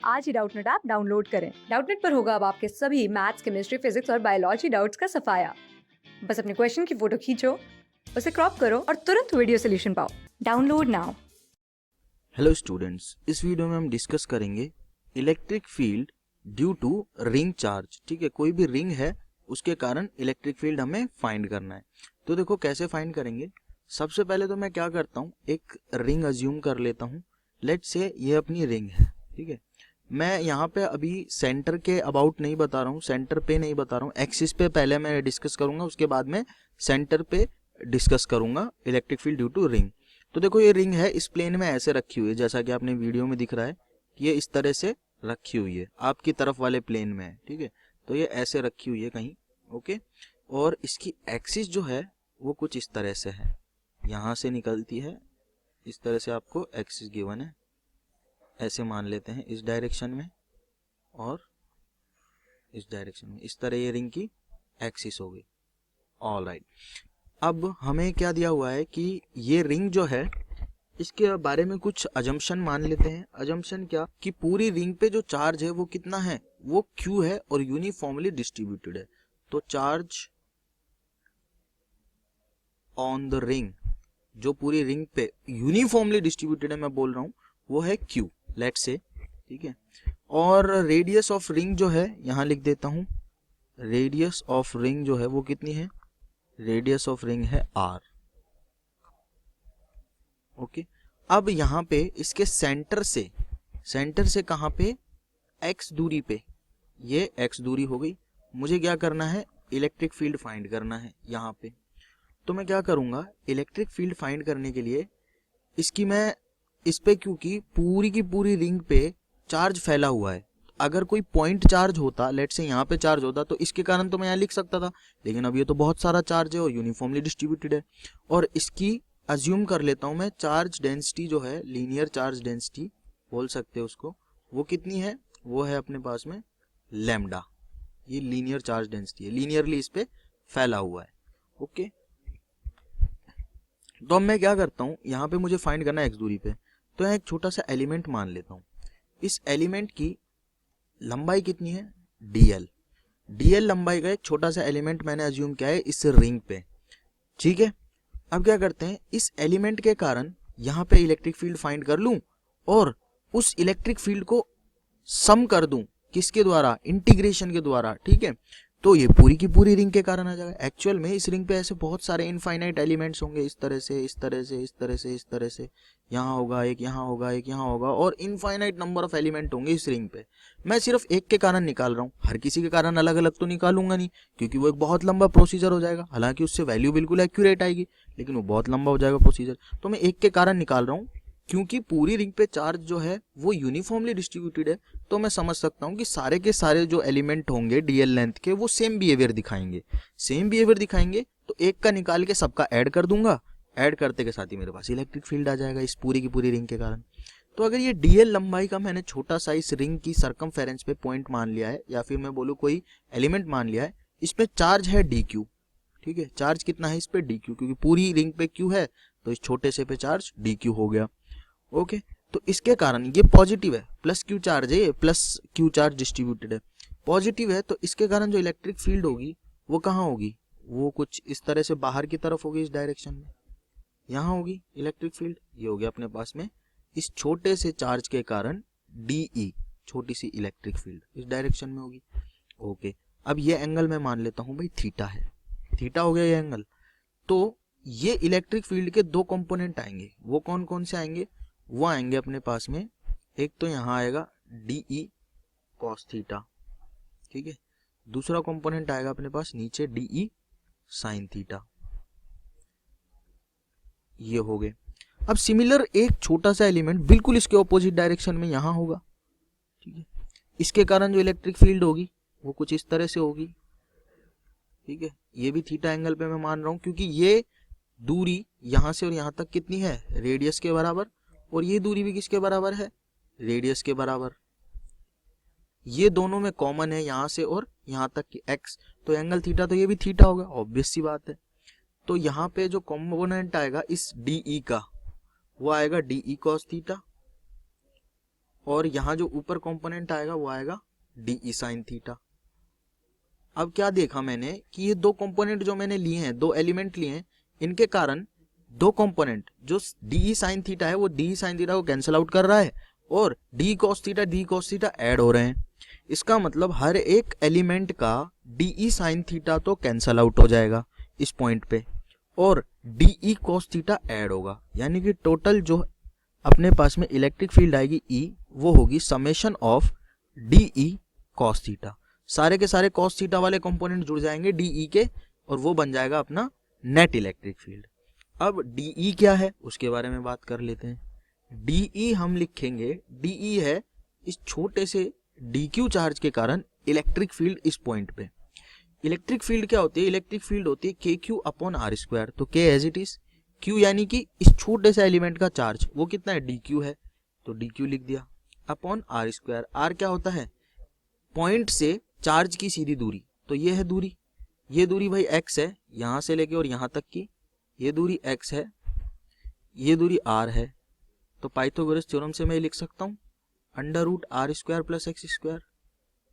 आज ही Doubtnut app download करें। Doubtnut पर होगा अब आपके सभी मैथ्स, केमिस्ट्री, फिजिक्स और बायोलॉजी डाउट्स का सफाया। बस अपने क्वेश्चन की फोटो खींचो, उसे क्रॉप करो और तुरंत वीडियो सोल्यूशन पाओ। Download now. हेलो स्टूडेंट्स, इस वीडियो में हम डिस्कस करेंगे electric field due to ring charge. ठीक है, कोई भी रिंग है उसके कारण इलेक्ट्रिक फील्ड हमें फाइंड करना है। तो देखो कैसे फाइंड करेंगे। सबसे पहले तो मैं क्या करता हूँ, एक रिंग अज्यूम कर लेता हूँ। लेट्स से ये अपनी रिंग है। ठीक है, मैं यहाँ पे अभी सेंटर के अबाउट नहीं बता रहा हूँ, सेंटर पे नहीं बता रहा हूँ, एक्सिस पे पहले मैं डिस्कस करूंगा, उसके बाद में सेंटर पे डिस्कस करूंगा electric field due to ring. तो देखो ये रिंग है, इस प्लेन में ऐसे रखी हुई है, जैसा कि आपने वीडियो में दिख रहा है कि ये इस तरह से रखी हुई है, आपकी तरफ वाले प्लेन में है। ठीक है, तो ये ऐसे रखी हुई है कहीं। ओके, और इसकी एक्सिस जो है वो कुछ इस तरह से है, यहाँ से निकलती है, इस तरह से आपको एक्सिस गिवन है, ऐसे मान लेते हैं, इस डायरेक्शन में और इस डायरेक्शन में, इस तरह ये रिंग की एक्सिस हो गई। ऑल राइट, अब हमें क्या दिया हुआ है कि ये रिंग जो है इसके बारे में कुछ अजम्पशन मान लेते हैं। अजम्पशन क्या कि पूरी रिंग पे जो चार्ज है वो कितना है, वो Q है और यूनिफॉर्मली डिस्ट्रीब्यूटेड है। तो चार्ज ऑन द रिंग, जो पूरी रिंग पे यूनिफॉर्मली डिस्ट्रीब्यूटेड है, मैं बोल रहा हूं, वो है Q, लेट्स से। ठीक है, और रेडियस ऑफ रिंग जो है यहां लिख देता हूं, रेडियस ऑफ रिंग जो है वो कितनी है, रेडियस ऑफ रिंग है R। ओके, अब यहाँ पे इसके सेंटर से कहाँ पे, x दूरी पे, ये x दूरी हो गई। मुझे क्या करना है, इलेक्ट्रिक फील्ड फाइंड करना है यहाँ पे। तो मैं क्या करूँगा, इलेक्ट्रिक फील्ड फाइंड करने के लिए इसकी मैं इस पे, क्योंकि पूरी की पूरी रिंग पे चार्ज फैला हुआ है, अगर कोई पॉइंट चार्ज होता, लेट से यहाँ पे चार्ज होता, तो इसके कारण तो मैं यहाँ लिख सकता था, लेकिन अब ये तो बहुत सारा चार्ज है और यूनिफॉर्मली डिस्ट्रीब्यूटेड है। और इसकी अज्यूम कर लेता हूँ मैं, चार्ज डेंसिटी जो है, लीनियर चार्ज डेंसिटी बोल सकते हैं उसको, वो कितनी है, वो है अपने पास में लैम्डा। ये लीनियर चार्ज डेंसिटी है, लीनियरली इस पे फैला हुआ है। ओके, तो अब मैं क्या करता हूँ, यहाँ पे मुझे फाइंड करना है एक्स दूरी पे, तो यहाँ एक छोटा सा एलिमेंट मान लेता हूँ। इस एलिमेंट की लंबाई कितनी है, डीएल लंबाई का एक छोटा सा एलिमेंट मैंने अज्यूम किया है इस रिंग पे। ठीक है, अब क्या करते हैं, इस एलिमेंट के कारण यहाँ पे इलेक्ट्रिक फील्ड फाइंड कर लूं और उस इलेक्ट्रिक फील्ड को सम कर दूं, किसके द्वारा, इंटीग्रेशन के द्वारा। ठीक है, तो ये पूरी की पूरी रिंग के कारण आ जाएगा। एक्चुअल में इस रिंग पे ऐसे बहुत सारे इनफाइनाइट एलिमेंट्स होंगे, इस तरह से, इस तरह से, इस तरह से, इस तरह से, यहाँ होगा एक, यहाँ होगा एक, यहाँ होगा, और इनफाइनाइट नंबर ऑफ एलिमेंट होंगे इस रिंग पे। मैं सिर्फ एक के कारण निकाल रहा हूँ, हर किसी के कारण अलग अलग तो निकालूंगा नहीं, क्योंकि वो एक बहुत लंबा प्रोसीजर हो जाएगा। हालांकि उससे वैल्यू बिल्कुल एक्यूरेट आएगी, लेकिन वो बहुत लंबा हो जाएगा प्रोसीजर। तो मैं एक के कारण निकाल रहा हूँ, क्योंकि पूरी रिंग पे चार्ज जो है वो यूनिफॉर्मली डिस्ट्रीब्यूटेड है, तो मैं समझ सकता हूँ कि सारे के सारे जो एलिमेंट होंगे डीएल लेंथ के, वो सेम बिहेवियर दिखाएंगे। तो एक का निकाल के सबका ऐड कर दूंगा, ऐड करते के साथ ही मेरे पास इलेक्ट्रिक फील्ड आ जाएगा इस पूरी की पूरी रिंग के कारण। तो अगर ये डीएल लंबाई का मैंने छोटा सा इस रिंग की सरकमफेरेंस पे पॉइंट मान लिया है, या फिर मैं बोलूँ कोई एलिमेंट मान लिया है, इस पे चार्ज है डी क्यू। ठीक है, चार्ज कितना है इस पे, डी क्यू, क्योंकि पूरी रिंग पे क्यू है, तो इस छोटे से पे चार्ज डी क्यू हो गया। ओके, तो इसके कारण ये पॉजिटिव है, प्लस क्यू चार्ज है, ये प्लस क्यू चार्ज डिस्ट्रीब्यूटेड है, पॉजिटिव है, तो इसके कारण जो इलेक्ट्रिक फील्ड होगी वो कहाँ होगी, वो कुछ इस तरह से बाहर की तरफ होगी, इस डायरेक्शन में, यहाँ होगी इलेक्ट्रिक फील्ड। ये हो गया अपने पास में इस छोटे से चार्ज के कारण डीई, छोटी सी इलेक्ट्रिक फील्ड इस डायरेक्शन में होगी। ओके, अब ये एंगल मैं मान लेता हूँ भाई थीटा है, थीटा हो गया ये एंगल। तो ये इलेक्ट्रिक फील्ड के दो कंपोनेंट आएंगे, वो कौन कौन से आएंगे, वो आएंगे अपने पास में, एक तो यहाँ आएगा डीई कॉस थीटा। ठीक है, दूसरा कंपोनेंट आएगा अपने पास नीचे डीई साइन थीटा। ये हो गए। अब सिमिलर एक छोटा सा एलिमेंट बिल्कुल इसके ऑपोजिट डायरेक्शन में यहाँ होगा। ठीक है, इसके कारण जो इलेक्ट्रिक फील्ड होगी वो कुछ इस तरह से होगी। ठीक है, ये भी थीटा एंगल पे मैं मान रहा हूँ, क्योंकि ये दूरी यहाँ से और यहाँ तक कितनी है, रेडियस के बराबर, और ये दूरी भी किसके बराबर है, रेडियस के बराबर। ये दोनों में कॉमन है यहाँ से और यहाँ तक की x, तो एंगल थीटा, तो ये भी थीटा होगा, ऑब्वियस सी बात है। तो यहाँ पे जो कॉम्पोनेंट आएगा इस डीई का, वो आएगा डीई कॉस थीटा, और यहाँ जो ऊपर कंपोनेंट आएगा वो आएगा डी साइन थीटा। अब क्या देखा मैंने कि ये दो कंपोनेंट जो मैंने लिए हैं, दो एलिमेंट लिए हैं, इनके कारण दो कंपोनेंट जो डी साइन थीटा है वो डी साइन थीटा को कैंसिल आउट कर रहा है और डी कॉस थीटा ऐड हो रहे हैं। इसका मतलब हर एक एलिमेंट का डी साइन थीटा तो कैंसिल आउट हो जाएगा इस पॉइंट पे और डी कॉस थीटा ऐड होगा, यानी कि टोटल जो अपने पास में इलेक्ट्रिक फील्ड आएगी ई वो होगी summation of D cos theta. सारे के सारे कॉस थीटा वाले कंपोनेंट जुड़ जाएंगे डी के और वो बन जाएगा अपना नेट इलेक्ट्रिक फील्ड। अब डी क्या है उसके बारे में बात कर लेते हैं। डी हम लिखेंगे, डी है इस छोटे से dq चार्ज के कारण इलेक्ट्रिक फील्ड इस पॉइंट पे। इलेक्ट्रिक फील्ड क्या होती है? इलेक्ट्रिक फील्ड होती है KQ अपॉन आर स्क्वायर। तो K as it is, Q यानी कि इस छोटे से एलिमेंट का चार्ज वो कितना है? dq है, तो dq लिख दिया अपॉन आर स्क्वायर। आर क्या होता है? पॉइंट से चार्ज की सीधी दूरी, तो ये है दूरी, ये दूरी भाई x है, यहां से लेके और यहां तक की ये दूरी x है, ये दूरी r है। तो पाइथागोरस थ्योरम से मैं लिख सकता हूं under root R square plus X square,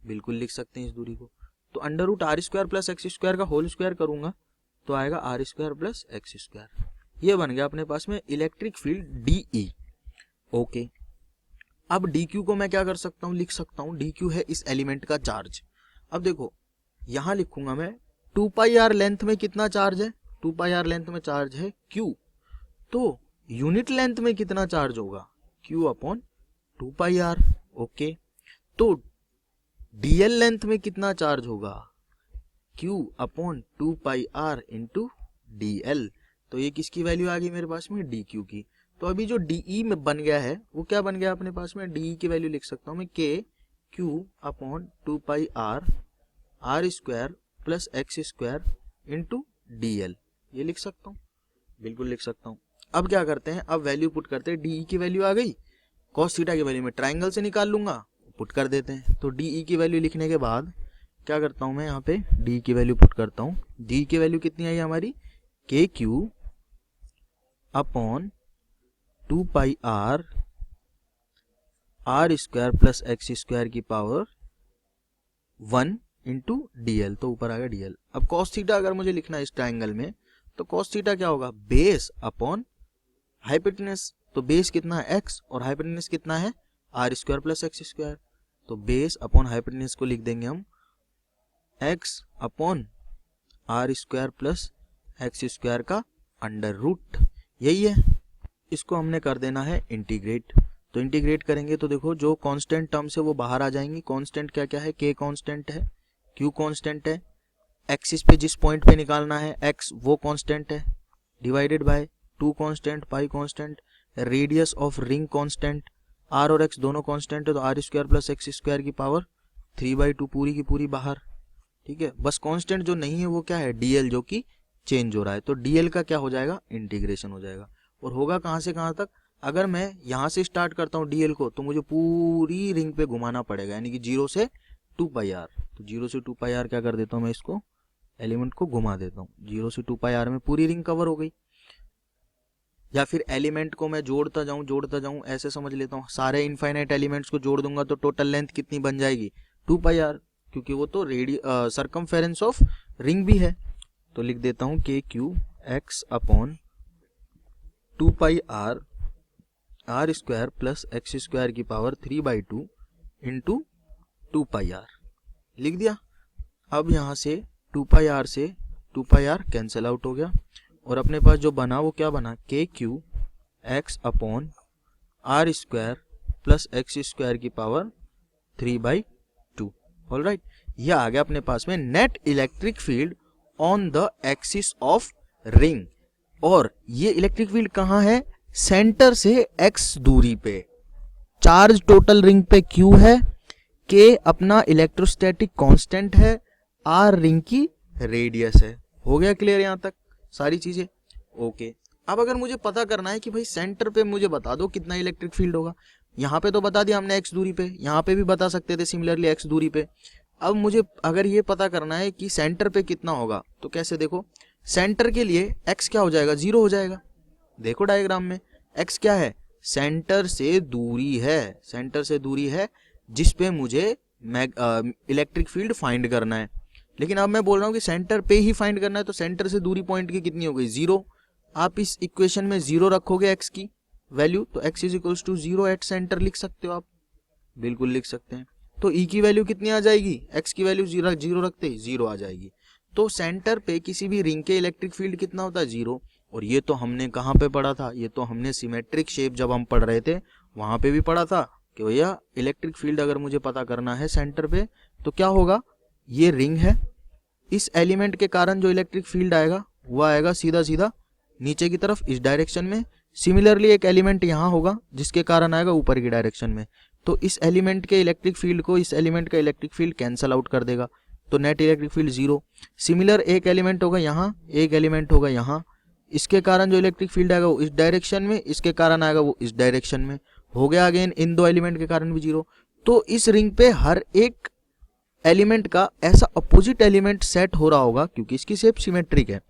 बिल्कुल लिख सकते हैं इस दूरी को। तो under root R square plus X square का होल स्क्वायर करूंगा तो आएगा R square plus X square. ये बन गया अपने पास में इलेक्ट्रिक फील्ड डी। ओके, अब डी क्यू को मैं क्या कर सकता हूँ? लिख सकता हूँ डी क्यू है इस एलिमेंट का चार्ज। अब देखो यहां लिखूंगा मैं 2 पाई आर लेंथ में कितना चार्ज है? 2 पाई आर लेंथ में चार्ज है क्यू, तो यूनिट लेंथ में कितना चार्ज होगा? Q upon 2 pi R. Okay, तो डीएल लेंथ में कितना चार्ज होगा? Q upon 2 pi R into D. तो ये किसकी वैल्यू आ गई मेरे पास में? डी क्यू की। तो अभी जो डी में बन गया है वो क्या बन गया अपने पास में? डी की वैल्यू लिख सकता हूं मैं K Q upon 2 pi R square plus X square into D. ये लिख सकता हूँ, बिल्कुल लिख सकता हूँ। अब क्या करते हैं? अब वैल्यू पुट करते हैं। डी की वैल्यू आ गई, कॉस थीटा की वैल्यू में ट्राइंगल से निकाल लूंगा, पुट कर देते हैं। तो डी की वैल्यू लिखने के बाद क्या करता हूं मैं? यहाँ पे डी की वैल्यू पुट करता हूं। डी की वैल्यू कितनी आई हमारी? K Q upon 2 pi R square plus X square की पावर 1 इंटू डी। तो ऊपर आ गया डी। अब कॉस थीटा अगर मुझे लिखना है इस ट्राइंगल में तो कॉस थीटा क्या होगा? Base upon hypotenuse. तो बेस कितना है? x और हाइपोटेनस कितना है? R square plus X square. तो बेस अपॉन हाइपोटेनस को लिख देंगे हम x upon R square plus X square का अंडर रूट, यही है। इसको हमने कर देना है इंटीग्रेट। तो इंटीग्रेट करेंगे तो देखो जो कांस्टेंट टर्म्स है वो बाहर आ जाएंगी। कांस्टेंट क्या क्या है? k कांस्टेंट है, q कांस्टेंट है, एक्सिस पे जिस पॉइंट पे निकालना है x वो कांस्टेंट है, divided by 2 constant, pi constant, radius of ring constant, r और x दोनों कांस्टेंट है तो R square plus X square की पावर 3/2 पूरी की पूरी बाहर। ठीक है, बस कांस्टेंट जो नहीं है वो क्या है? dl, जो कि चेंज हो रहा है। तो dl का क्या हो जाएगा? इंटीग्रेशन हो जाएगा। और होगा कहां से कहां तक? अगर मैं यहां से स्टार्ट करता हूं dl को तो मुझे पूरी रिंग पे घुमाना पड़ेगा, यानी कि 0 से 2 पाई आर। तो 0 से 2 पाई आर क्या कर देता हूं मैं? इसको एलिमेंट को घुमा देता हूं। 0 से 2 पाई आर में पूरी रिंग कवर हो गई। या फिर एलिमेंट को मैं जोड़ता जाऊं ऐसे समझ लेता हूं। सारे इनफाइनाइट एलिमेंट्स को जोड़ दूंगा तो टोटल लेंथ कितनी बन जाएगी? 2 पाई आर, क्योंकि वो तो सरकमफेरेंस ऑफ रिंग भी है। तो लिख देता हूं K Q X upon 2 pi R square plus X square की पावर 3/2 इंटू 2 पाई आर, लिख दिया। अब यहां से 2 पाई आर से 2 पाई आर कैंसिल आउट हो गया और अपने पास जो बना वो क्या बना? K Q X upon R square plus X square की पावर 3/2। ऑलराइट, ये आ गया अपने पास में net electric field on the axis of ring. और ये इलेक्ट्रिक फील्ड कहां है? सेंटर से x दूरी पे। चार्ज टोटल रिंग पे q है, k अपना इलेक्ट्रोस्टैटिक कांस्टेंट है, r रिंग की रेडियस है। हो गया क्लियर यहां तक सारी चीजें? ओके, अब अगर मुझे पता करना है कि भाई सेंटर पे मुझे बता दो कितना इलेक्ट्रिक फील्ड होगा। यहाँ पे तो बता दिया हमने x दूरी पे, यहाँ पे भी बता सकते थे सिमिलरली x दूरी पे। अब मुझे अगर ये पता करना है कि सेंटर पे कितना होगा तो कैसे? देखो सेंटर के लिए x क्या हो जाएगा? 0 हो जाएगा। देखो डायग्राम में x क्या है? सेंटर से दूरी है, सेंटर से दूरी है जिस पे मुझे इलेक्ट्रिक फील्ड फाइंड करना है। लेकिन अब मैं बोल रहा हूँ कि सेंटर पे ही फाइंड करना है, तो सेंटर से दूरी पॉइंट की कितनी हो गई, 0। आप इस इक्वेशन में 0 रखोगे x की वैल्यू, तो x is equals to 0 at centre लिख सकते हो आप, बिल्कुल लिख सकते हैं। तो E की वैल्यू कितनी आ जाएगी, x की वैल्यू 0 रखते ही 0 आ जाएगी। तो सेंटर पे किसी भी रिंग के इलेक्ट्रिक फील्ड कितना होता है, 0। और ये तो हमने कहाँ पे पढ़ा था, ये तो हमने सिमेट्रिक शेप जब हम पढ़ रहे थे वहां पे भी पढ़ा था कि भैया इलेक्ट्रिक फील्ड अगर मुझे पता करना है सेंटर पे तो क्या होगा, ये रिंग है, इस एलिमेंट के कारण जो इलेक्ट्रिक फील्ड आएगा वो आएगा सीधा सीधा नीचे की तरफ इस डायरेक्शन में। सिमिलरली एक एलिमेंट यहाँ होगा जिसके कारण आएगा ऊपर की डायरेक्शन में, तो इस एलिमेंट के इलेक्ट्रिक फील्ड को इस एलिमेंट का इलेक्ट्रिक फील्ड कैंसल आउट कर देगा, तो नेट इलेक्ट्रिक फील्ड 0। सिमिलर एक एलिमेंट होगा यहाँ, एक एलिमेंट होगा यहाँ, इसके कारण जो इलेक्ट्रिक फील्ड आएगा वो इस डायरेक्शन में, इसके कारण आएगा वो इस डायरेक्शन में, हो गया अगेन इन दो एलिमेंट के कारण भी 0। तो इस रिंग पे हर एक एलिमेंट का ऐसा अपोजिट एलिमेंट सेट हो रहा होगा, क्योंकि इसकी शेप सिमेट्रिक है,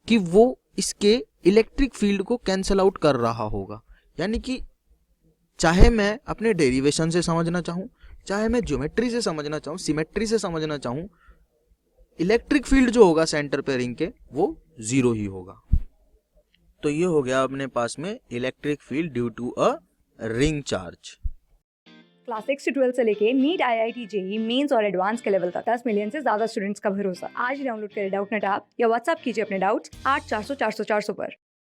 कि वो इसके इलेक्ट्रिक फील्ड को कैंसल आउट कर रहा होगा। यानी कि चाहे मैं अपने डेरिवेशन से समझना चाहूं, चाहे मैं ज्योमेट्री से समझना चाहूं, सिमेट्री से समझना चाहूं, इलेक्ट्रिक फील्ड जो होगा सेंटर पे रिंग के वो 0 ही होगा। तो ये हो गया अपने पास में electric field due to a ring charge. Class 6 से 12 से लेके नीट, IIT, JEE मेंस और एडवांस के लेवल तक 10 मिलियन से ज्यादा स्टूडेंट्स का भरोसा। आज ही डाउनलोड करें डाउटनेट ऐप या व्हाट्सएप कीजिए अपने डाउट्स 8400 400 400 पर।